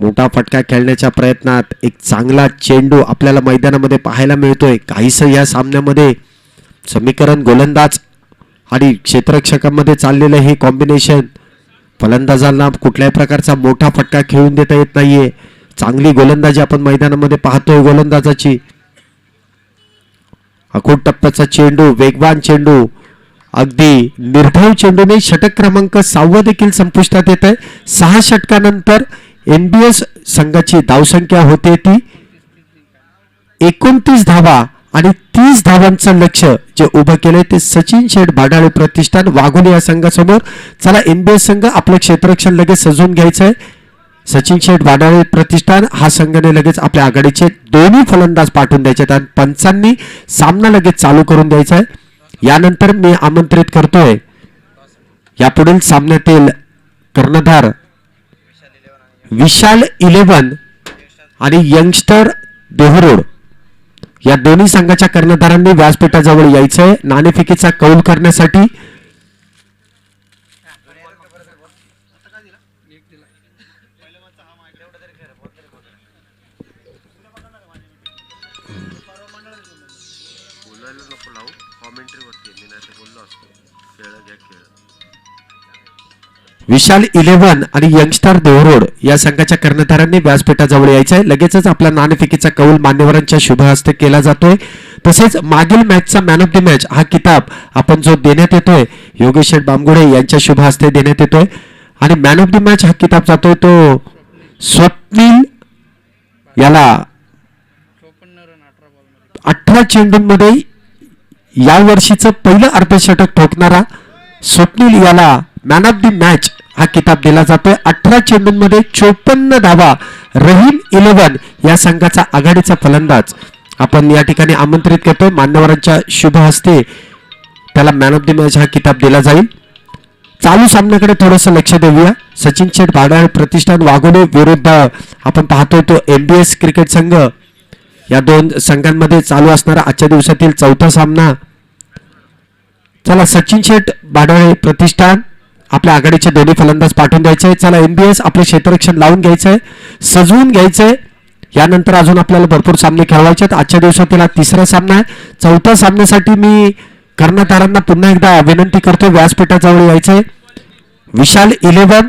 मोठा फटका खेळण्याच्या प्रयत्नात एक चांगला चेंडू आपल्याला मैदानामध्ये पाहायला मिळतोय. काहीसं या सामन्यामध्ये समीकरण गोलंदाज आणि क्षेत्ररक्षकांमध्ये चाललेलं हे कॉम्बिनेशन. फलंदाजांना कुठल्याही प्रकारचा मोठा फटका खेळून देता येत नाहीये. चांगली गोलंदाजी आपण मैदानामध्ये पाहतोय गोलंदाजाची. अकोट टप्प्याचा चेंडू, वेगवान चेंडू, अगदी निर्धाव चेंडूने षटक क्रमांक 6 देखील संपुष्टात येत आहे. 6 षटकानंतर NBS संघाची धावसंख्या होते ती 29 धावा आणि 30 धावांचं लक्ष जे उभं केलंय ते सचिन शेठ भाडाळे प्रतिष्ठान वाघोली या संघासमोर. चला NBS संघ आपलं क्षेत्ररक्षण लगेच सजवून घ्यायचंय. सचिन शेठ भाडाळे प्रतिष्ठान हा संघाने लगेच आपल्या आघाडीचे दोन्ही फलंदाज पाठवून द्यायचे आणि पंचांनी सामना लगेच चालू करून द्यायचा आहे. यानंतर मी आमंत्रित करतोय यापुढील सामन्यातील कर्णधार विशाल 11 आणि यंगस्टर देहरोड या दोन्ही संघाच्या कर्णधारांनी व्यासपीठाजवळ यायचंय नाणेफेकीचा कौल करण्यासाठी. विशाल 11 आणि यंगस्टर देहरोड या संघाच्या कर्णधारांनी व्यासपीठाजवळ यायचंय. लगेचच आपला नाणेफेकीचा कौल मान्यवरांच्या शुभ हस्ते केला जातोय. तसेच मागील मॅचचा मॅन ऑफ द मॅच हा किताब आपण जो देण्यात येतोय योगेश शेठ बामगुडे यांच्या शुभ हस्ते देण्यात येतोय आणि मॅन ऑफ द मॅच हा किताब जातोय तो स्वप्नील याला 18 चेंडूंमध्ये या वर्षीचं पहिलं अर्धशतक ठोकणारा स्वप्नील याला मॅन ऑफ द मॅच हा किताब दिला जातोय. 18 चेंडूंमध्ये 54 धावा रहीम 11 या संघाचा आघाडीचा फलंदाज आपण या ठिकाणी आमंत्रित करतोय. मान्यवरांच्या शुभ हस्ते त्याला मॅन ऑफ द मॅच हा किताब दिला जाईल. चालू सामन्याकडे थोडंसं लक्ष देऊया. सचिन शेठ भाडाळे प्रतिष्ठान वाघोली विरुद्ध आपण पाहतोय तो NBS क्रिकेट संघ या दोन संघांमध्ये चालू असणारा आजच्या दिवसातील चौथा सामना. चला सचिन शेठ भाडाळे प्रतिष्ठान आपल्या आघाडीचे दोन्ही फलंदाज पाठवून द्यायचे. चला NBS आपले क्षेत्ररक्षण लावून घ्यायचंय सजवून घ्यायचंय. यानंतर अजून आपल्याला भरपूर सामने खेळवायचे आहेत. आजच्या दिवसातील हा तिसरा सामना आहे. चौथ्या सामन्यासाठी मी कर्णधारांना पुन्हा एकदा विनंती करतो व्यासपीठाजवळ यायचंय. विशाल 11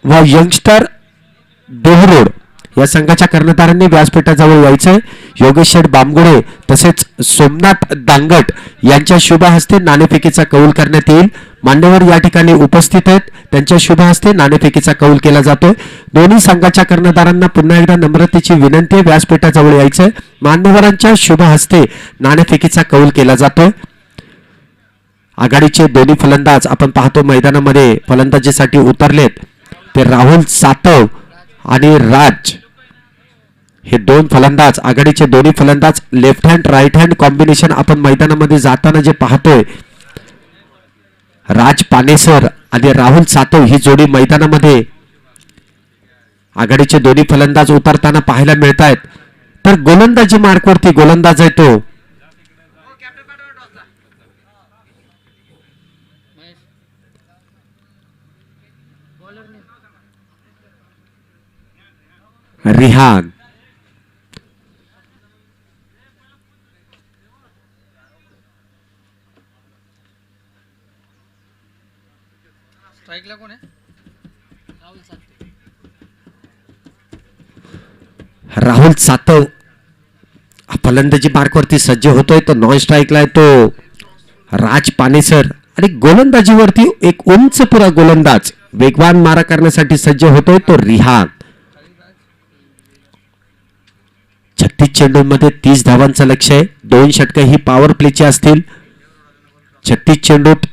व यंगस्टर देहरोड या संघाच्या कर्णधारांनी व्यासपीठाजवळ यायचंय. योगेश शेठ बामगुडे तसेच सोमनाथ दांगट यांच्या शुभ हस्ते नाणेफेकीचा कौल करण्यात येईल. मान्यवर या ठिकाणी उपस्थित आहेत त्यांच्या शुभ हस्ते नाणेफेकीचा कौल केला जातोय. दोन्ही संघाच्या कर्णधारांना पुन्हा एकदा नम्रतेची विनंती व्यासपीठाजवळ यायचंय. मान्यवरांच्या शुभ हस्ते नाणेफेकीचा कौल केला जातोय. आघाडीचे दोन्ही फलंदाज आपण पाहतो मैदानामध्ये फलंदाजीसाठी उतरलेत ते राहुल सातव आणि राज हे दोन फलंदाज आघाडीचे दोन्ही फलंदाज left hand right hand combination आपण मैदानामध्ये जाताना जे पाहतोय राज पानेसर आणि राहुल सातव ही जोडी मैदानामध्ये आघाडीचे दोन्ही फलंदाज उतरताना पाहायला मिळत आहेत. तर गोलंदाजी मार्कवरती गोलंदाज आहे तो रिहान. स्ट्राईकला कोण आहे? राहुल सातव फलंदाजी मार्कवरती सज्ज होतोय. तो नॉन स्ट्राईकला आहे तो राज पानेसर आणि गोलंदाजीवरती एक उंच पुरा गोलंदाज वेगवान मारा करण्यासाठी सज्ज होतोय तो रिहान. 36 चेंडूंमध्ये 30 धावांचं लक्ष आहे. 2 षटकं ही पॉवर प्लेची असतील. 36 चेंडूत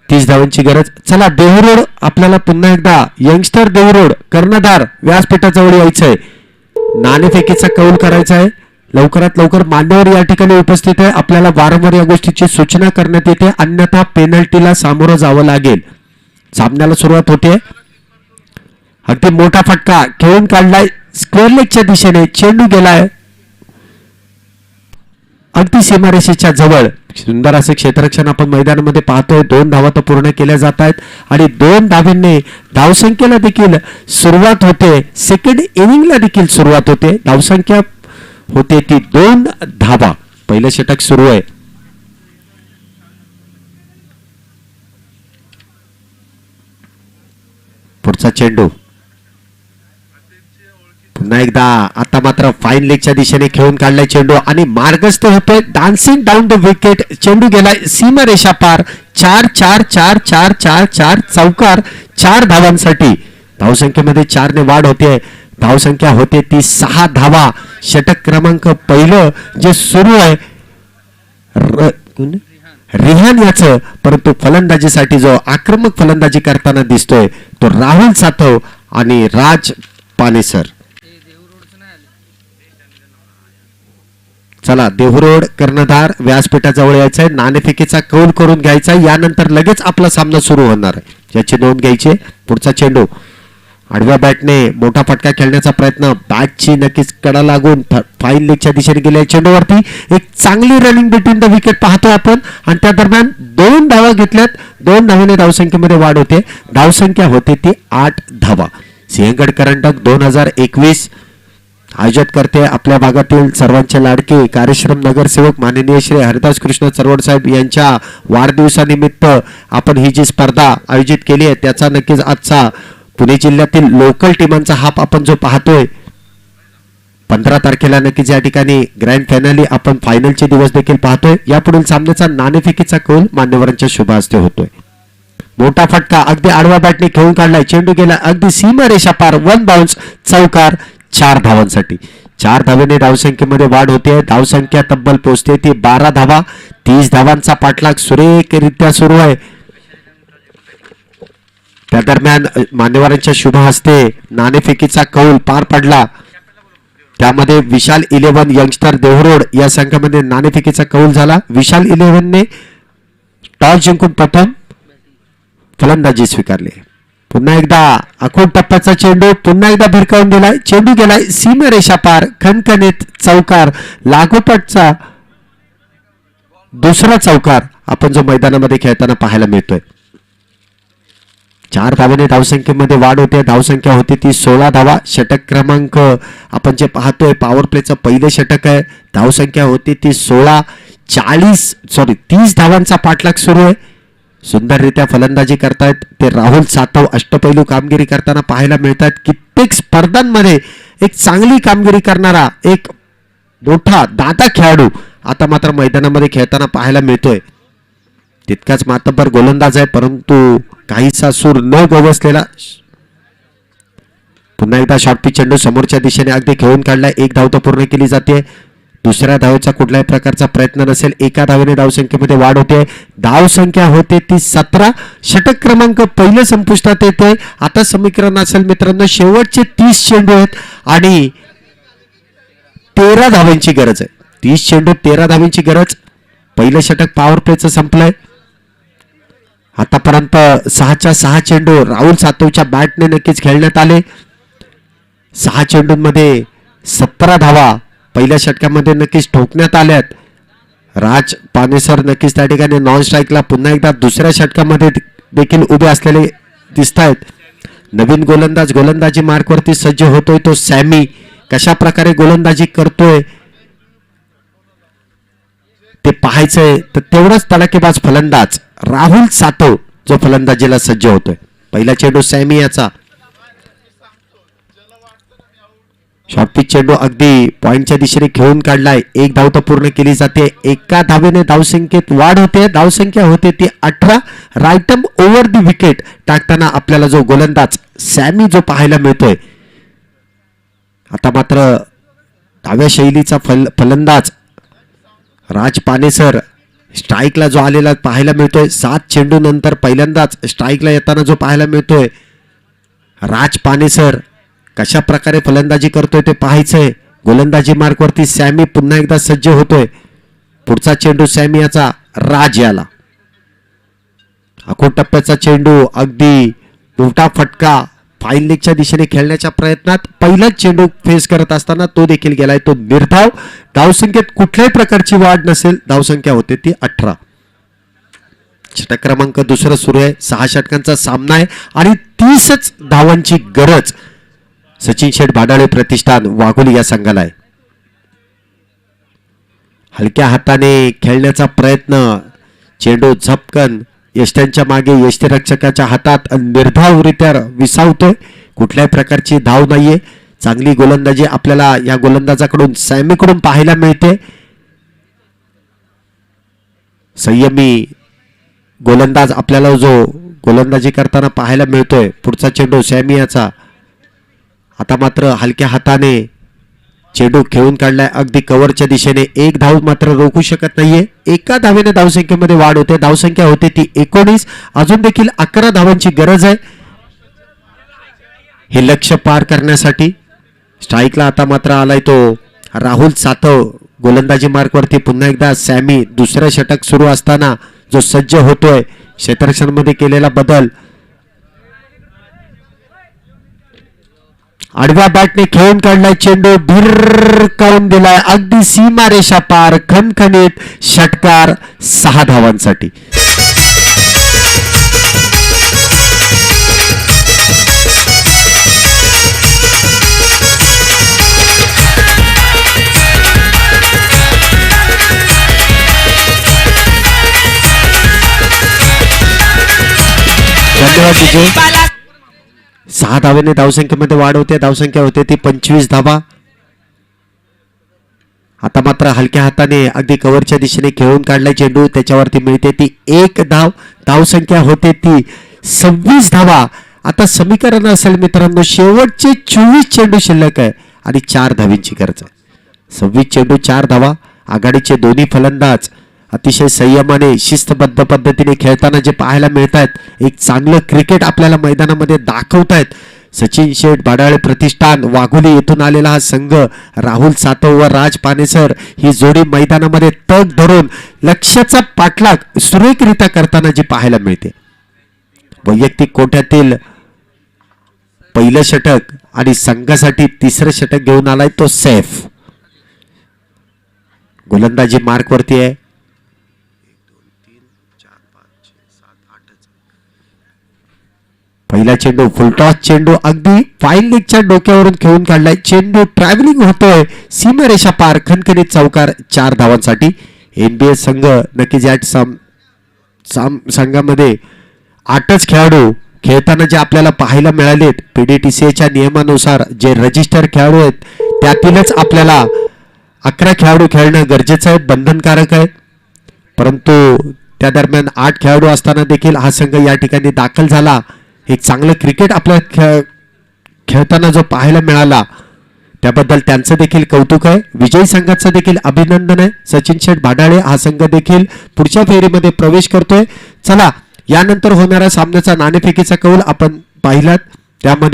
30 धावांची गरज. चला देहरोड आपल्याला पुन्हा एकदा यंगस्टर देहरोड कर्णधार व्यासपीठाजवळ यायचंय. नाणेफेकीचा कौल करायचा आहे. लवकरात लवकर मान्यवर या ठिकाणी उपस्थित आहे. आपल्याला वारंवार या गोष्टीची सूचना करण्यात येते अन्यथा पेनल्टीला सामोरं जावं लागेल. सामन्याला सुरुवात होते. अगदी मोठा फटका खेळून काढलाय स्क्वेअर लेगच्या दिशेने. चेंडू गेलाय अगदी सीमारेषेच्या जवळ. सुंदर असे क्षेत्ररक्षण आपण मैदानामध्ये पाहतोय. 2 धावा तर पूर्ण केल्या जात आहेत आणि 2 धावांनी धावसंख्येला देखील सुरुवात होते. सेकंड इनिंगला देखील सुरुवात होते. धावसंख्या होते ती 2 धावा. पहिलं षटक सुरू आहे. पुढचा चेंडू पुन्हा एकदा आता मात्र फाईन लेगच्या दिशेने खेळून काढलाय चेंडू आणि मार्गस्थ होतोय डान्सिंग डाऊन द विकेट. चेंडू गेलाय सीमारेषा पार. 4 चौकार 4 धावांसाठी. धावसंख्येमध्ये 4 ने वाढ होते. धावसंख्या होते ती 6 धावा. षटक क्रमांक पहिलं जे सुरू आहे रिहान याचं, परंतु फलंदाजीसाठी जो आक्रमक फलंदाजी करताना दिसतोय तो राहुल सातव आणि राज पानेसर. चला देहूरोड कर्णधार व्यासपीठाजवळ यायचंय. नाणेफेकीचा कौल करून घ्यायचा. यानंतर लगेच आपला सामना सुरू होणार आहे, याची नोंद घ्यायची. पुढचा चेंडू आडव्या बॅटने मोठा फटका खेळण्याचा प्रयत्न. बॅटची नक्कीच कडा लागून फाईन लेगच्या दिशेने गेल्या. चेंडूवरती एक चांगली रनिंग बिटवीन द विकेट पाहतोय आपण आणि त्या दरम्यान 2 धावा घेतल्यात. 2 धावेने धावसंख्येमध्ये वाढ होते. धावसंख्या होते ती 8 धावा. सिंहगड करंडक 2021 आयोजित करते आपल्या भागातील सर्वांचे लाडके कार्यश्रम नगरसेवक माननीय श्री हरिदास कृष्ण चरवड साहेब यांच्या वाढदिवसानिमित्त आपण ही जी स्पर्धा आयोजित केली आहे त्याचा नक्कीच आजचा पुणे जिल्ह्यातील लोकल टीमांचा हाप आपण जो पाहतोय 15 तारखेला नक्कीच या ठिकाणी ग्रँड फायनली आपण फायनलचे दिवस देखील पाहतोय. यापुढील सामन्याचा नाणेफेकीचा कौल मान्यवरांच्या शुभ हस्ते होतोय. मोठा फटका अगदी आडव्या बॅटने खेळून काढलाय. चेंडू गेला अगदी सीमारेषा पार. 1 बाउन्स चौकार 4 धावांसाठी. 4 धावेने धावसंख्येमध्ये वाढ होते. धावसंख्या तब्बल पोहोचते ती 12 धावा. 30 धावांचा पाठलाग सुरेखरित्या सुरू आहे. त्या दरम्यान मान्यवरांच्या शुभ हस्ते नाणेफेकीचा कौल पार पडला. त्यामध्ये विशाल 11 यंगस्टर देहरोड या संघामध्ये नाणेफेकीचा कौल झाला. विशाल 11ने टॉस जिंकून प्रथम फलंदाजी स्वीकारली. पुन्हा एकदा आखूड टप्प्याचा चेंडू पुन्हा एकदा भिरकावून दिलाय. चेंडू गेलाय सीमारेषा पार. खणखणीत चौकार. लागोपाठचा दुसरा चौकार आपण जो मैदानामध्ये खेळताना पाहायला मिळतोय. 4 धावेने धावसंख्येमध्ये वाढ होते. धावसंख्या होती ती 16 धावा. षटक क्रमांक आपण जे पाहतोय पॉवर प्लेचं पहिलं षटक आहे. धावसंख्या होती ती 30 धावांचा पाठलाग सुरू आहे. सुंदररित्या फलंदाजी करतायत ते राहुल सातव. अष्टपैलू कामगिरी करताना पाहायला मिळतात. कित्येक स्पर्धांमध्ये एक चांगली कामगिरी करणारा एक मोठा दाता खेळाडू आता मात्र मैदानामध्ये खेळताना पाहायला मिळतोय. तितकाच मातब्बर गोलंदाज आहे, परंतु काहीसा सूर न गवसलेला. पुन्हा एकदा शॉर्ट पिच चेंडू समोरच्या दिशेने अगदी खेळून काढलाय. 1 धाव तर पूर्ण केली जाते. दुसऱ्या धावेचा कुठल्याही प्रकारचा प्रयत्न नसेल. 1 धावेने धावसंख्येमध्ये वाढ होते. धावसंख्या होते ती 17. षटक क्रमांक पहिलं संपुष्टात येते. आता समीकरण असेल मित्रांनो शेवटचे 30 चेंडू आहेत आणि 13 धावांची गरज आहे. 30 चेंडू 13 धावांची गरज. पहिलं षटक पॉवर प्लेचं संपलंय. आतापर्यंत 6च्या 6 चेंडू राहुल सातवच्या बॅटने नक्कीच खेळण्यात आले. 6 चेंडूंमध्ये 17 धावा पहिल्या षटकामध्ये नक्कीच ठोकण्यात आल्यात. राज पानेसर नक्कीच त्या ठिकाणी नॉन स्ट्राईकला पुन्हा एकदा दुसऱ्या षटकामध्ये देखील उभे असलेले दिसत आहेत. नवीन गोलंदाज गोलंदाजी मार्कवरती सज्ज होतोय तो सॅमी. कशा प्रकारे गोलंदाजी करतोय ते पाहायचंय. तर तेवढाच तडाखेबाज फलंदाज राहुल सातव जो फलंदाजीला सज्ज होतोय. पहिला चेंडू सॅमी याचा. शॉर्ट पिच चेंडू अगदी पॉइंटच्या दिशेने खेळून काढलाय. 1 धाव तर पूर्ण केली जाते. 1 धावेने धावसंख्येत वाढ होते. धावसंख्या होते ती 18. रायटम ओव्हर द विकेट टाकताना आपल्याला जो गोलंदाज सॅमी जो पाहायला मिळतोय. आता मात्र डाव्या शैलीचा फलंदाज राज पानेसर स्ट्राईकला जो आलेला पाहायला मिळतोय. 7 चेंडू नंतर पहिल्यांदाच स्ट्राईकला येताना जो पाहायला मिळतोय राज पानेसर. कशा प्रकारे फलंदाजी करतोय ते पाहायचंय. गोलंदाजी मार्कवरती सॅमी पुन्हा एकदा सज्ज होतोय. पुढचा चेंडू सॅमी याचा राज याला. आखूड टप्प्याचा चेंडू अगदी मोठा फटका फाईन लेगच्या दिशेने खेळण्याच्या प्रयत्नात पहिलाच चेंडू फेस करत असताना तो देखील गेलाय. तो निर्धाव. धावसंख्येत कुठल्याही प्रकारची वाढ नसेल. धावसंख्या होते ती 18. षटक क्रमांक दुसरं सुरू आहे. 6 षटकांचा सामना आहे आणि 30च धावांची गरज सचिन शेठ भाडाळे प्रतिष्ठान वाघोली या संघाला आहे. हलक्या हाताने खेळण्याचा प्रयत्न. चेंडू झपकन यष्ट्यांच्या मागे यष्टीरक्षकाच्या हातात निर्धावरित्या विसावतोय. कुठल्याही प्रकारची धाव नाहीये. चांगली गोलंदाजी आपल्याला या गोलंदाजाकडून सॅमीकडून पाहायला मिळते. संयमी गोलंदाज आपल्याला जो गोलंदाजी करताना पाहायला मिळतोय. पुढचा चेंडू सॅमी याचा. आता मात्र हलक्या हाताने चेंडू खेळून काढलाय अगदी कव्हरच्या दिशेने. एक धाव मात्र रोखू शकत नाहीये. एका धावेने धावसंख्येमध्ये वाढ होते. धावसंख्या होते ती 19. अजून देखील 11 धावांची गरज आहे हे लक्ष्य पार करण्यासाठी. स्ट्राईकला आता मात्र आलाय तो राहुल सातव. गोलंदाजी मार्कवरती पुन्हा एकदा सॅमी. दुसरं षटक सुरू असताना जो सज्ज होतोय. क्षेत्ररक्षणामध्ये केलेला बदल. आडव्या बॅटने खेळून काढलाय चेंडू. भिरकावून दिलाय अगदी सीमारेषा पार. खणखणीत षटकार 6 धावांसाठी. धन्यवाद विजय. 6 धावेने धावसंख्येमध्ये वाढ होते. धावसंख्या होते ती 25 धावा. आता मात्र हलक्या हाताने अगदी कव्हरच्या दिशेने खेळून काढलाय चेंडू. त्याच्यावरती मिळते ती 1 धाव. धावसंख्या होते ती 26 धावा. आता समीकरण असेल मित्रांनो, शेवटचे 24 चेंडू शिल्लक आहे आणि 4 धावींची गरज आहे. 26 चेंडू 4 धावा. आघाडीचे दोन्ही फलंदाज अतिशय संयमाने शिस्तबद्ध पद्धतीने खेळताना जे पाहायला मिळत आहेत. एक चांगलं क्रिकेट आपल्याला मैदानामध्ये दाखवतायत. सचिन शेठ भाडाळे प्रतिष्ठान वाघोली येथून आलेला हा संघ, राहुल सातव व राज पानेसर ही जोडी मैदानामध्ये तग धरून लक्ष्याचा पाठलाग सुरेखरित्या करताना जी पाहायला मिळते. वैयक्तिक कोट्यातील पहिलं षटक आणि संघासाठी तिसरं षटक घेऊन आलाय तो सैफ. गोलंदाजी मार्कवरती आहे. पहिला चेंडू फुलटॉस चेंडू अगदी फाईन लेगच्या डोक्यावरून खेळून काढलाय. चेंडू ट्रॅव्हलिंग होतोय सीमारेषा पार. खणखणीत चौकार 4 धावांसाठी. NBA संघ नक्कीच या संघामध्ये 8च खेळाडू खेळताना जे आपल्याला पाहायला मिळालेत. PDTCAच्या नियमानुसार जे रजिस्टर खेळाडू आहेत त्यातीलच आपल्याला 11 खेळाडू खेळणं गरजेचं आहे, बंधनकारक आहे. परंतु त्या दरम्यान 8 खेळाडू असताना देखील हा संघ या ठिकाणी दाखल झाला. एक चांगलं क्रिकेट आपल्या खेळताना जो पाहायला मिळाला त्याबद्दल त्यांचं देखील कौतुक आहे. विजयी संघाचं देखील अभिनंदन आहे. सचिन शेठ भाडाळे हा संघ देखील पुढच्या फेरीमध्ये प्रवेश करतोय. चला यानंतर होणाऱ्या सामन्याचा नाणेफेकीचा कौल आपण पाहिलात. त्यामध्ये